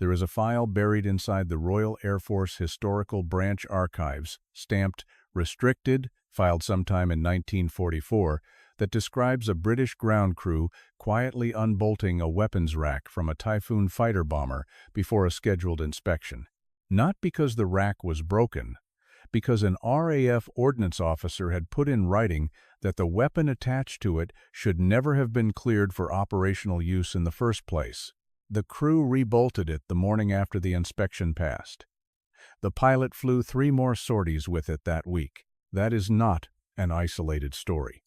There is a file buried inside the Royal Air Force Historical Branch Archives, stamped Restricted, filed sometime in 1944, that describes a British ground crew quietly unbolting a weapons rack from a Typhoon fighter bomber before a scheduled inspection. Not because the rack was broken, because an RAF ordnance officer had put in writing that the weapon attached to it should never have been cleared for operational use in the first place. The crew rebolted it the morning after the inspection passed. The pilot flew 3 more sorties with it that week. That is not an isolated story.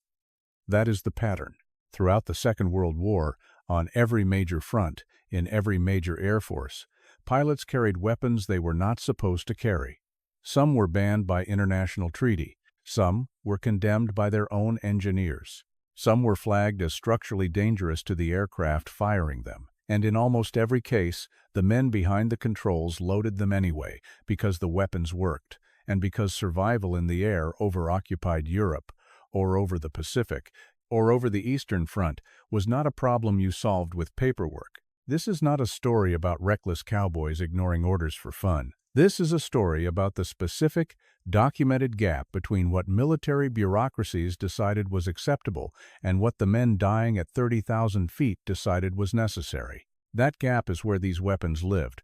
That is the pattern. Throughout the Second World War, on every major front, in every major air force, pilots carried weapons they were not supposed to carry. Some were banned by international treaty. Some were condemned by their own engineers. Some were flagged as structurally dangerous to the aircraft firing them. And in almost every case, the men behind the controls loaded them anyway, because the weapons worked, and because survival in the air over occupied Europe, or over the Pacific, or over the Eastern Front was not a problem you solved with paperwork. This is not a story about reckless cowboys ignoring orders for fun. This is a story about the specific, documented gap between what military bureaucracies decided was acceptable and what the men dying at 30,000 feet decided was necessary. That gap is where these weapons lived.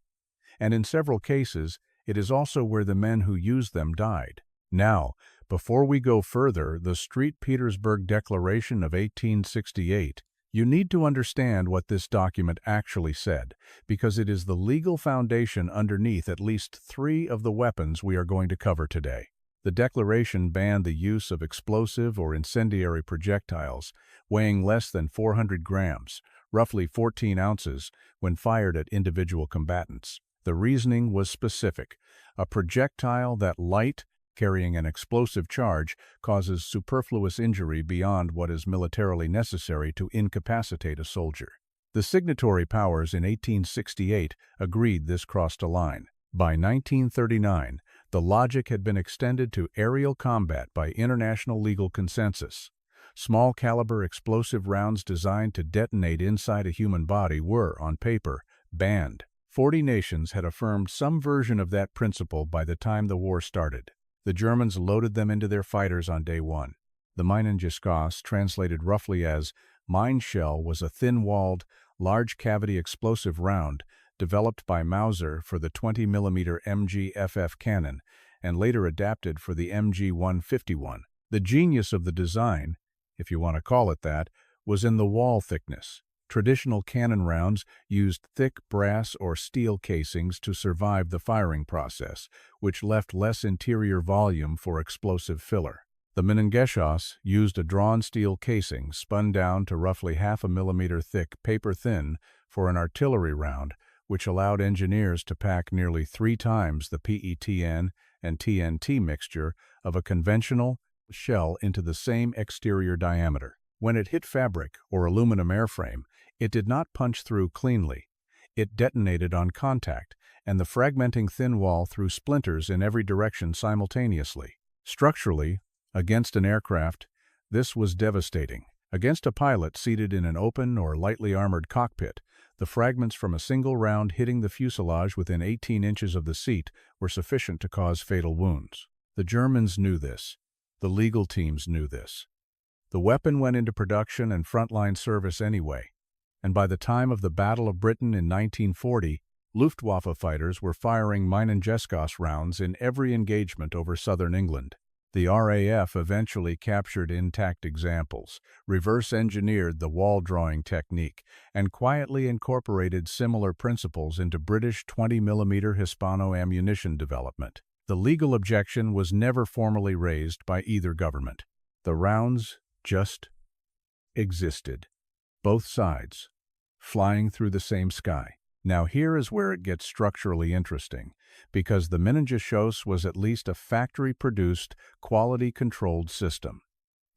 And in several cases, it is also where the men who used them died. Now, before we go further, the St. Petersburg Declaration of 1868, you need to understand what this document actually said, because it is the legal foundation underneath at least 3 of the weapons we are going to cover today. The Declaration banned the use of explosive or incendiary projectiles weighing less than 400 grams, roughly 14 ounces, when fired at individual combatants. The reasoning was specific. A projectile that light, carrying an explosive charge, causes superfluous injury beyond what is militarily necessary to incapacitate a soldier. The signatory powers in 1868 agreed this crossed a line. By 1939, the logic had been extended to aerial combat by international legal consensus. Small-caliber explosive rounds designed to detonate inside a human body were, on paper, banned. 40 nations had affirmed some version of that principle by the time the war started. The Germans loaded them into their fighters on day 1. The Minengeschoss, translated roughly as mine shell, was a thin-walled, large-cavity explosive round developed by Mauser for the 20mm MG-FF cannon and later adapted for the MG-151. The genius of the design, if you want to call it that, was in the wall thickness. Traditional cannon rounds used thick brass or steel casings to survive the firing process, which left less interior volume for explosive filler. The Minengeschoss used a drawn steel casing spun down to roughly 0.5 mm thick, paper-thin, for an artillery round, which allowed engineers to pack nearly 3 times the PETN and TNT mixture of a conventional shell into the same exterior diameter. When it hit fabric or aluminum airframe, it did not punch through cleanly. It detonated on contact, and the fragmenting thin wall threw splinters in every direction simultaneously. Structurally, against an aircraft, this was devastating. Against a pilot seated in an open or lightly armored cockpit, the fragments from a single round hitting the fuselage within 18 inches of the seat were sufficient to cause fatal wounds. The Germans knew this. The legal teams knew this. The weapon went into production and frontline service anyway, and by the time of the Battle of Britain in 1940, Luftwaffe fighters were firing Minengeschoss rounds in every engagement over southern England. The RAF eventually captured intact examples, reverse-engineered the wall-drawing technique, and quietly incorporated similar principles into British 20mm Hispano ammunition development. The legal objection was never formally raised by either government. The rounds just existed. Both sides, flying through the same sky. Now here is where it gets structurally interesting, because the Minengeschoss was at least a factory-produced, quality-controlled system.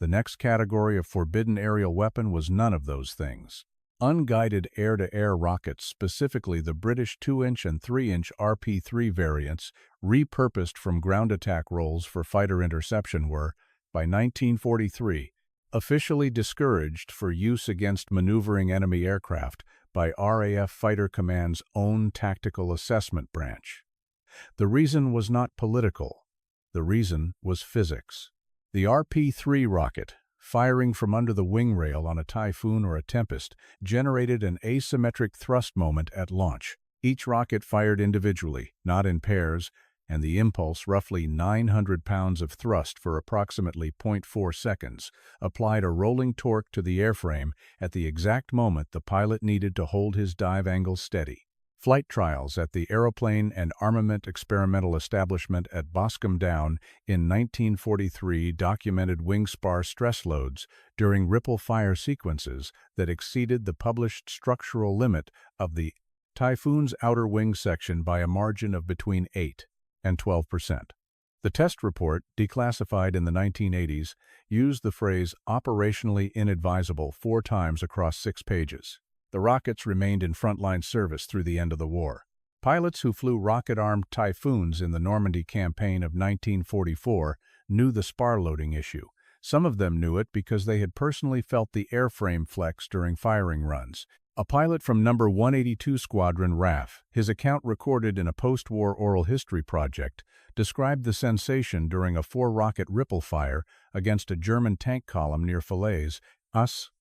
The next category of forbidden aerial weapon was none of those things. Unguided air-to-air rockets, specifically the British 2-inch and 3-inch RP-3 variants, repurposed from ground attack roles for fighter interception were, by 1943, officially discouraged for use against maneuvering enemy aircraft by RAF Fighter Command's own Tactical Assessment Branch. The reason was not political. The reason was physics. The RP-3 rocket, firing from under the wing rail on a Typhoon or a Tempest, generated an asymmetric thrust moment at launch. Each rocket fired individually, not in pairs, and the impulse, roughly 900 pounds of thrust for approximately 0.4 seconds, applied a rolling torque to the airframe at the exact moment the pilot needed to hold his dive angle steady. Flight trials at the Aeroplane and Armament Experimental Establishment at Boscombe Down in 1943 documented wing spar stress loads during ripple fire sequences that exceeded the published structural limit of the Typhoon's outer wing section by a margin of between 8 and 12%. The test report, declassified in the 1980s, used the phrase operationally inadvisable 4 times across 6 pages. The rockets remained in frontline service through the end of the war. Pilots who flew rocket-armed Typhoons in the Normandy campaign of 1944 knew the spar loading issue. Some of them knew it because they had personally felt the airframe flex during firing runs. A pilot from No. 182 Squadron RAF, his account recorded in a post-war oral history project, described the sensation during a 4-rocket ripple fire against a German tank column near Falaise,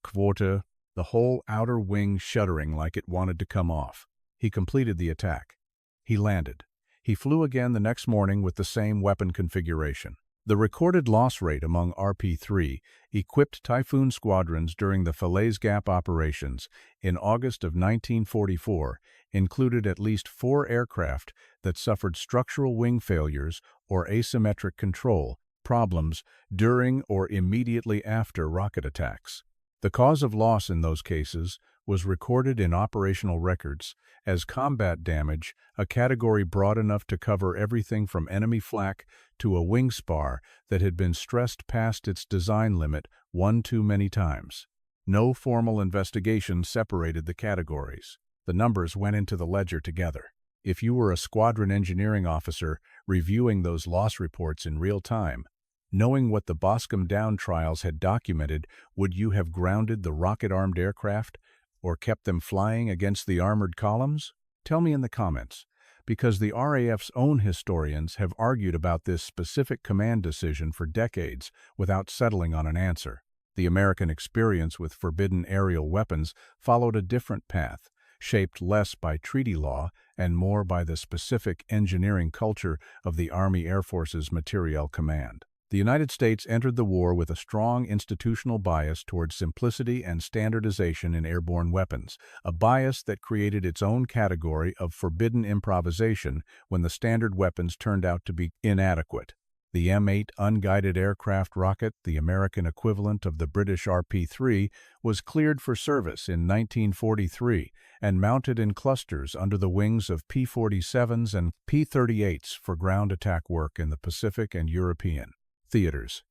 Quote, the whole outer wing shuddering like it wanted to come off. He completed the attack. He landed. He flew again the next morning with the same weapon configuration. The recorded loss rate among RP-3 equipped Typhoon squadrons during the Falaise Gap operations in August of 1944 included at least 4 aircraft that suffered structural wing failures or asymmetric control problems during or immediately after rocket attacks. The cause of loss in those cases was recorded in operational records as combat damage, a category broad enough to cover everything from enemy flak to a wing spar that had been stressed past its design limit one too many times. No formal investigation separated the categories. The numbers went into the ledger together. If you were a squadron engineering officer reviewing those loss reports in real time, knowing what the Boscombe Down trials had documented, would you have grounded the rocket-armed aircraft or kept them flying against the armored columns? Tell me in the comments, because the RAF's own historians have argued about this specific command decision for decades without settling on an answer. The American experience with forbidden aerial weapons followed a different path, shaped less by treaty law and more by the specific engineering culture of the Army Air Force's Materiel Command. The United States entered the war with a strong institutional bias towards simplicity and standardization in airborne weapons, a bias that created its own category of forbidden improvisation when the standard weapons turned out to be inadequate. The M8 unguided aircraft rocket, the American equivalent of the British RP-3, was cleared for service in 1943 and mounted in clusters under the wings of P-47s and P-38s for ground attack work in the Pacific and European theaters.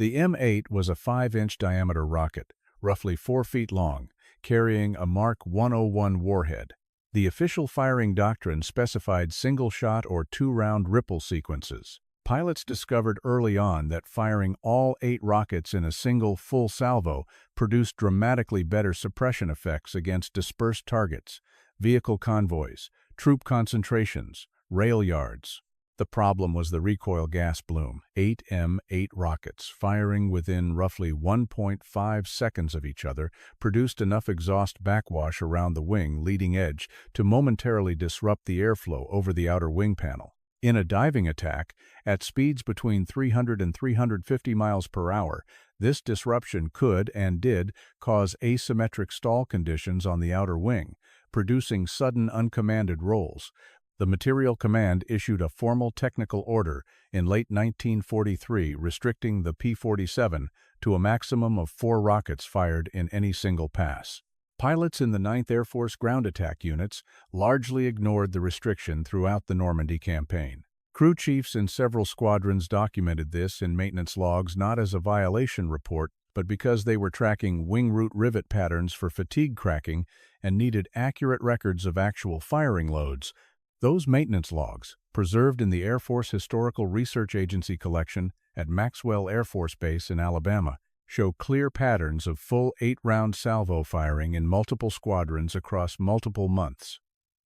The M8 was a 5-inch diameter rocket, roughly 4 feet long, carrying a Mark 101 warhead. The official firing doctrine specified single-shot or 2-round ripple sequences. Pilots discovered early on that firing all 8 rockets in a single full salvo produced dramatically better suppression effects against dispersed targets, vehicle convoys, troop concentrations, rail yards. The problem was the recoil gas bloom. 8 M8 rockets, firing within roughly 1.5 seconds of each other, produced enough exhaust backwash around the wing leading edge to momentarily disrupt the airflow over the outer wing panel. In a diving attack, at speeds between 300 and 350 miles per hour, this disruption could and did cause asymmetric stall conditions on the outer wing, producing sudden uncommanded rolls. The Materiel Command issued a formal technical order in late 1943 restricting the P-47 to a maximum of 4 rockets fired in any single pass. Pilots in the 9th Air Force ground attack units largely ignored the restriction throughout the Normandy campaign. Crew chiefs in several squadrons documented this in maintenance logs not as a violation report, but because they were tracking wing root rivet patterns for fatigue cracking and needed accurate records of actual firing loads. Those maintenance logs, preserved in the Air Force Historical Research Agency collection at Maxwell Air Force Base in Alabama, show clear patterns of full 8-round salvo firing in multiple squadrons across multiple months.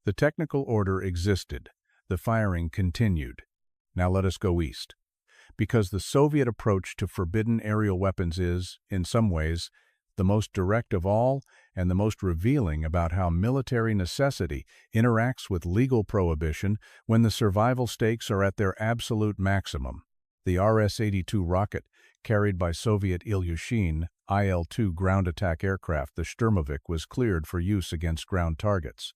The technical order existed. The firing continued. Now let us go east. Because the Soviet approach to forbidden aerial weapons is, in some ways, the most direct of all and the most revealing about how military necessity interacts with legal prohibition when the survival stakes are at their absolute maximum. The RS-82 rocket, carried by Soviet Ilyushin IL-2 ground attack aircraft, the Sturmovik, was cleared for use against ground targets.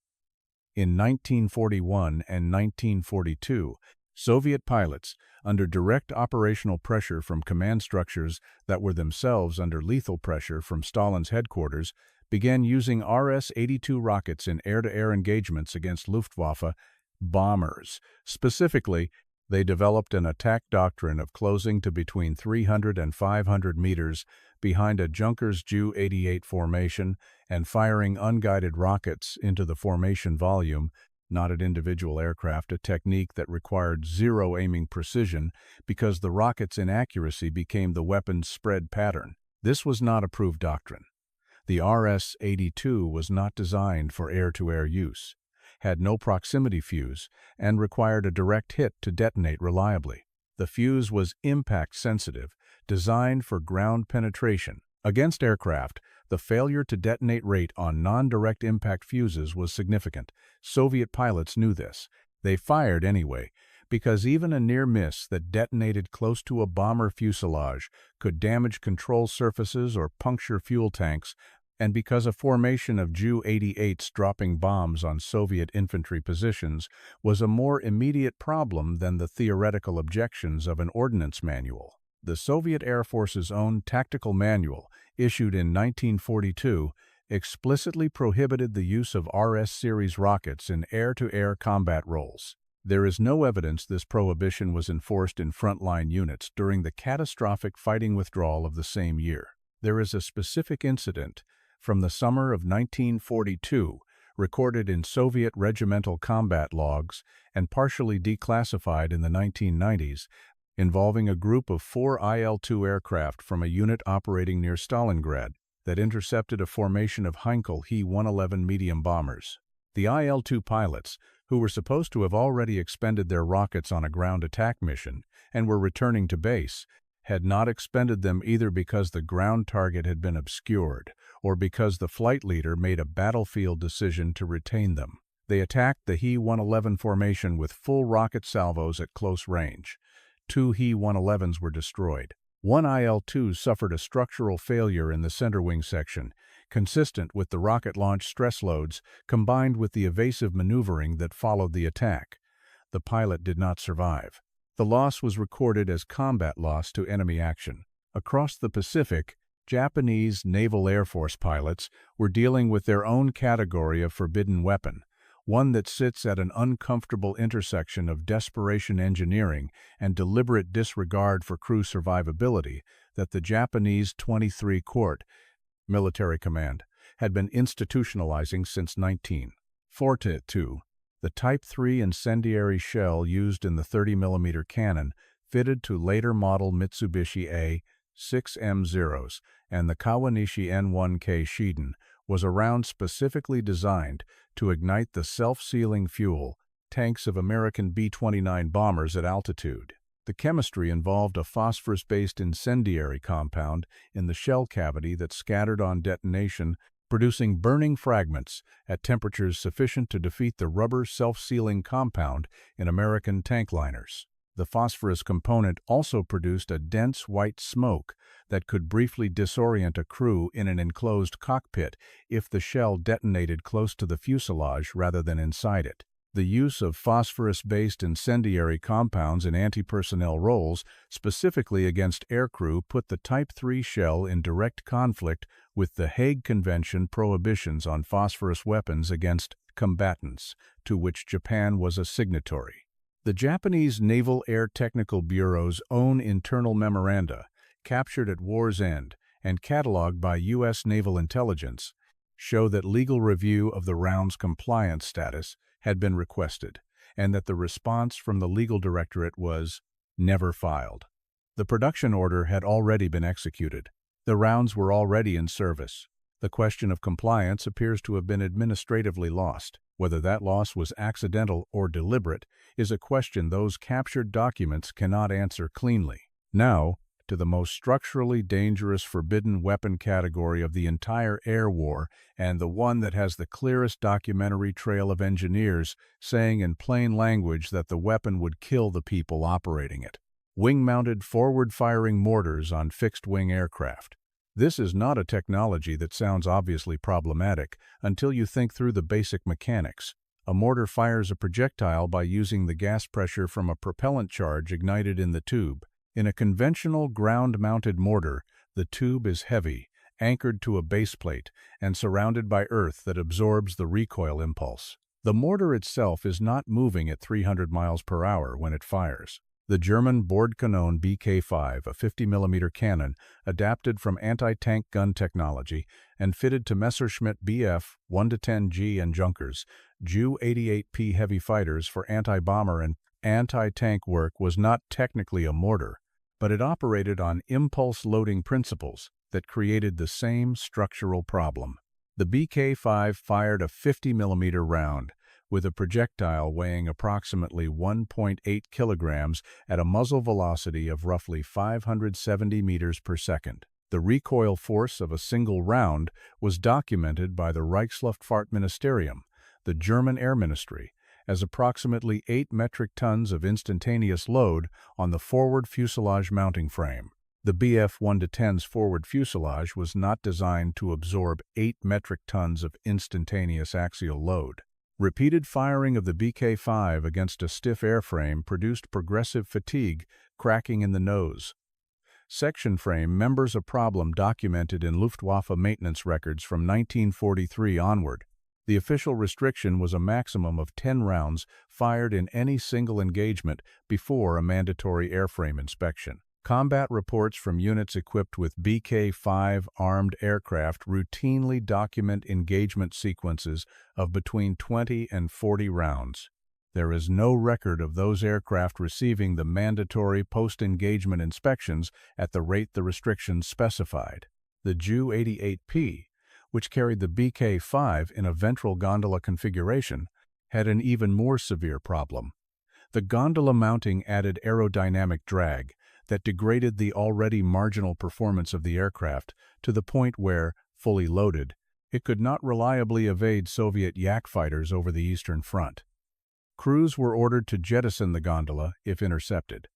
In 1941 and 1942, Soviet pilots, under direct operational pressure from command structures that were themselves under lethal pressure from Stalin's headquarters, began using RS-82 rockets in air-to-air engagements against Luftwaffe bombers. Specifically, they developed an attack doctrine of closing to between 300 and 500 meters behind a Junkers Ju-88 formation and firing unguided rockets into the formation volume, not at individual aircraft, a technique that required zero aiming precision because the rocket's inaccuracy became the weapon's spread pattern. This was not approved doctrine. The RS-82 was not designed for air-to-air use, had no proximity fuse, and required a direct hit to detonate reliably. The fuse was impact-sensitive, designed for ground penetration. Against aircraft, the failure to detonate rate on non-direct impact fuses was significant. Soviet pilots knew this. They fired anyway, because even a near miss that detonated close to a bomber fuselage could damage control surfaces or puncture fuel tanks, and because a formation of Ju-88s dropping bombs on Soviet infantry positions was a more immediate problem than the theoretical objections of an ordnance manual. The Soviet Air Force's own tactical manual, issued in 1942, explicitly prohibited the use of RS-series rockets in air-to-air combat roles. There is no evidence this prohibition was enforced in frontline units during the catastrophic fighting withdrawal of the same year. There is a specific incident from the summer of 1942, recorded in Soviet regimental combat logs and partially declassified in the 1990s, involving a group of 4 IL-2 aircraft from a unit operating near Stalingrad that intercepted a formation of Heinkel He-111 medium bombers. The IL-2 pilots, who were supposed to have already expended their rockets on a ground attack mission and were returning to base, had not expended them either because the ground target had been obscured or because the flight leader made a battlefield decision to retain them. They attacked the He-111 formation with full rocket salvos at close range. 2 He-111s were destroyed. One IL-2 suffered a structural failure in the center wing section, consistent with the rocket launch stress loads combined with the evasive maneuvering that followed the attack. The pilot did not survive. The loss was recorded as combat loss to enemy action. Across the Pacific, Japanese Naval Air Force pilots were dealing with their own category of forbidden weapon, one that sits at an uncomfortable intersection of desperation engineering and deliberate disregard for crew survivability that the Japanese 23 Court military command had been institutionalizing since 1942. The Type 3 incendiary shell used in the 30mm cannon fitted to later model Mitsubishi A-6M0s and the Kawanishi N1K Shiden was a round specifically designed to ignite the self-sealing fuel tanks of American B-29 bombers at altitude. The chemistry involved a phosphorus-based incendiary compound in the shell cavity that scattered on detonation, producing burning fragments at temperatures sufficient to defeat the rubber self-sealing compound in American tank liners. The phosphorus component also produced a dense white smoke that could briefly disorient a crew in an enclosed cockpit if the shell detonated close to the fuselage rather than inside it. The use of phosphorus-based incendiary compounds in anti-personnel roles, specifically against aircrew, put the Type 3 shell in direct conflict with the Hague Convention prohibitions on phosphorus weapons against combatants, to which Japan was a signatory. The Japanese Naval Air Technical Bureau's own internal memoranda, captured at war's end and catalogued by U.S. Naval Intelligence, show that legal review of the round's compliance status had been requested, and that the response from the legal directorate was never filed. The production order had already been executed. The rounds were already in service. The question of compliance appears to have been administratively lost. Whether that loss was accidental or deliberate is a question those captured documents cannot answer cleanly. Now, to the most structurally dangerous forbidden weapon category of the entire air war, and the one that has the clearest documentary trail of engineers saying in plain language that the weapon would kill the people operating it. Wing-mounted forward-firing mortars on fixed-wing aircraft. This is not a technology that sounds obviously problematic until you think through the basic mechanics. A mortar fires a projectile by using the gas pressure from a propellant charge ignited in the tube. In a conventional ground-mounted mortar, the tube is heavy, anchored to a base plate, and surrounded by earth that absorbs the recoil impulse. The mortar itself is not moving at 300 miles per hour when it fires. The German Bordkanone BK5, a 50mm cannon, adapted from anti-tank gun technology and fitted to Messerschmitt Bf 1-10G and Junkers, Ju-88P heavy fighters for anti-bomber and anti-tank work, was not technically a mortar, but it operated on impulse loading principles that created the same structural problem. The BK5 fired a 50mm round, with a projectile weighing approximately 1.8 kilograms at a muzzle velocity of roughly 570 meters per second. The recoil force of a single round was documented by the Reichsluftfahrtministerium, the German Air Ministry, as approximately 8 metric tons of instantaneous load on the forward fuselage mounting frame. The Bf 1-10's forward fuselage was not designed to absorb 8 metric tons of instantaneous axial load. Repeated firing of the BK5 against a stiff airframe produced progressive fatigue, cracking in the nose. Section frame members a problem documented in Luftwaffe maintenance records from 1943 onward. The official restriction was a maximum of 10 rounds fired in any single engagement before a mandatory airframe inspection. Combat reports from units equipped with BK5 armed aircraft routinely document engagement sequences of between 20 and 40 rounds. There is no record of those aircraft receiving the mandatory post-engagement inspections at the rate the restrictions specified. The Ju-88P, which carried the BK5 in a ventral gondola configuration, had an even more severe problem. The gondola mounting added aerodynamic drag that degraded the already marginal performance of the aircraft to the point where, fully loaded, it could not reliably evade Soviet Yak fighters over the Eastern Front. Crews were ordered to jettison the gondola if intercepted.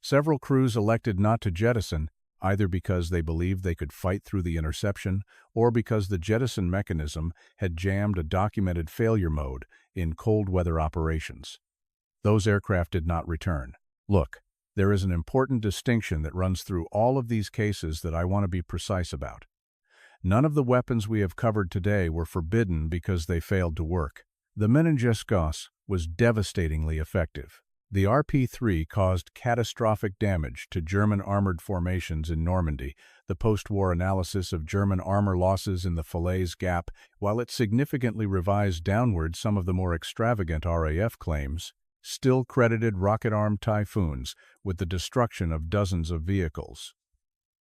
Several crews elected not to jettison, either because they believed they could fight through the interception or because the jettison mechanism had jammed a documented failure mode in cold weather operations. Those aircraft did not return. Look, there is an important distinction that runs through all of these cases that I want to be precise about. None of the weapons we have covered today were forbidden because they failed to work. The Menengeschoss was devastatingly effective. The RP-3 caused catastrophic damage to German armored formations in Normandy. The post-war analysis of German armor losses in the Falaise Gap, while it significantly revised downward some of the more extravagant RAF claims, still credited rocket-armed Typhoons with the destruction of dozens of vehicles.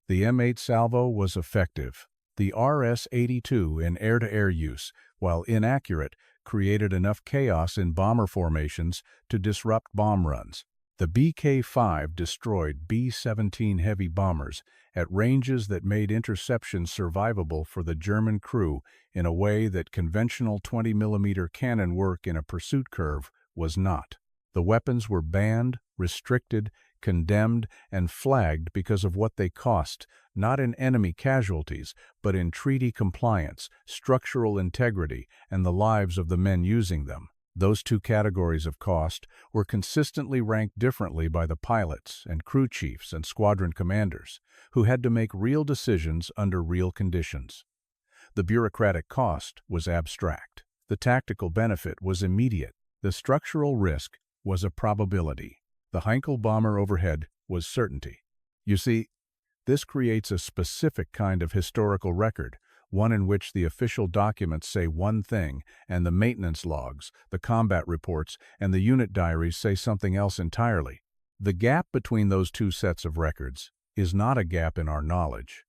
The M8 salvo was effective. The RS-82 in air-to-air use, while inaccurate, created enough chaos in bomber formations to disrupt bomb runs. The BK-5 destroyed B-17 heavy bombers at ranges that made interception survivable for the German crew in a way that conventional 20mm cannon work in a pursuit curve was not. The weapons were banned, restricted, condemned, and flagged because of what they cost, not in enemy casualties, but in treaty compliance, structural integrity, and the lives of the men using them. Those two categories of cost were consistently ranked differently by the pilots and crew chiefs and squadron commanders, who had to make real decisions under real conditions. The bureaucratic cost was abstract. The tactical benefit was immediate. The structural risk was a probability. The Heinkel bomber overhead was certainty. You see, this creates a specific kind of historical record, one in which the official documents say one thing and the maintenance logs, the combat reports, and the unit diaries say something else entirely. The gap between those two sets of records is not a gap in our knowledge.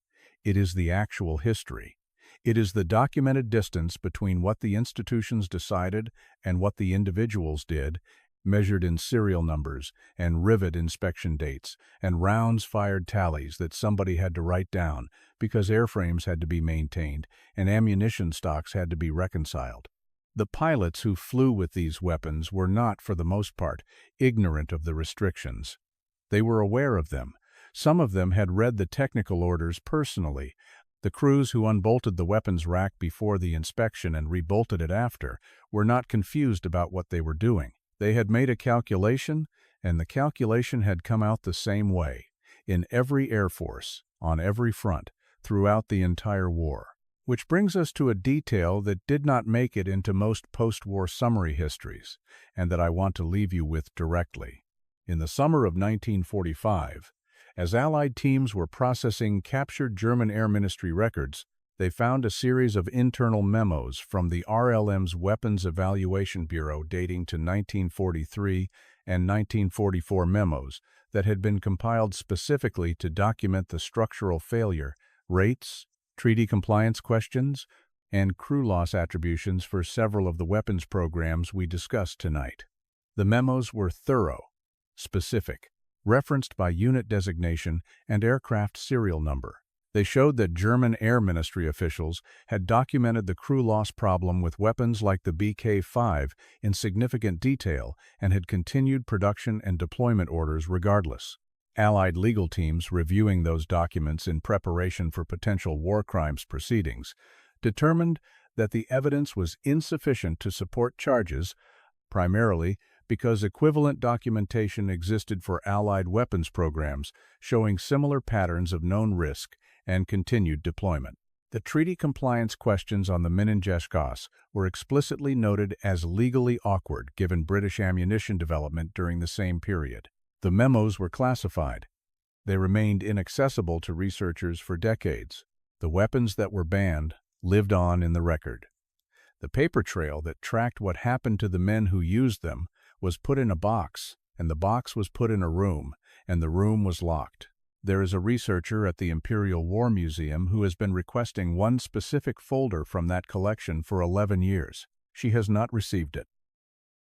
It is the actual history. It is the documented distance between what the institutions decided and what the individuals did, measured in serial numbers and rivet inspection dates and rounds fired tallies that somebody had to write down because airframes had to be maintained and ammunition stocks had to be reconciled. The pilots who flew with these weapons were not, for the most part, ignorant of the restrictions. They were aware of them. Some of them had read the technical orders personally. The crews who unbolted the weapons rack before the inspection and rebolted it after were not confused about what they were doing. They had made a calculation, and the calculation had come out the same way, in every Air Force, on every front, throughout the entire war. Which brings us to a detail that did not make it into most post-war summary histories, and that I want to leave you with directly. In the summer of 1945, as Allied teams were processing captured German Air Ministry records, they found a series of internal memos from the RLM's Weapons Evaluation Bureau dating to 1943 and 1944 memos that had been compiled specifically to document the structural failure, rates, treaty compliance questions, and crew loss attributions for several of the weapons programs we discussed tonight. The memos were thorough, specific, referenced by unit designation and aircraft serial number. They showed that German Air Ministry officials had documented the crew loss problem with weapons like the BK-5 in significant detail and had continued production and deployment orders regardless. Allied legal teams reviewing those documents in preparation for potential war crimes proceedings determined that the evidence was insufficient to support charges, primarily because equivalent documentation existed for Allied weapons programs showing similar patterns of known risk and continued deployment. The treaty compliance questions on the Minenjäskos were explicitly noted as legally awkward given British ammunition development during the same period. The memos were classified. They remained inaccessible to researchers for decades. The weapons that were banned lived on in the record. The paper trail that tracked what happened to the men who used them was put in a box, and the box was put in a room, and the room was locked. There is a researcher at the Imperial War Museum who has been requesting one specific folder from that collection for 11 years. She has not received it.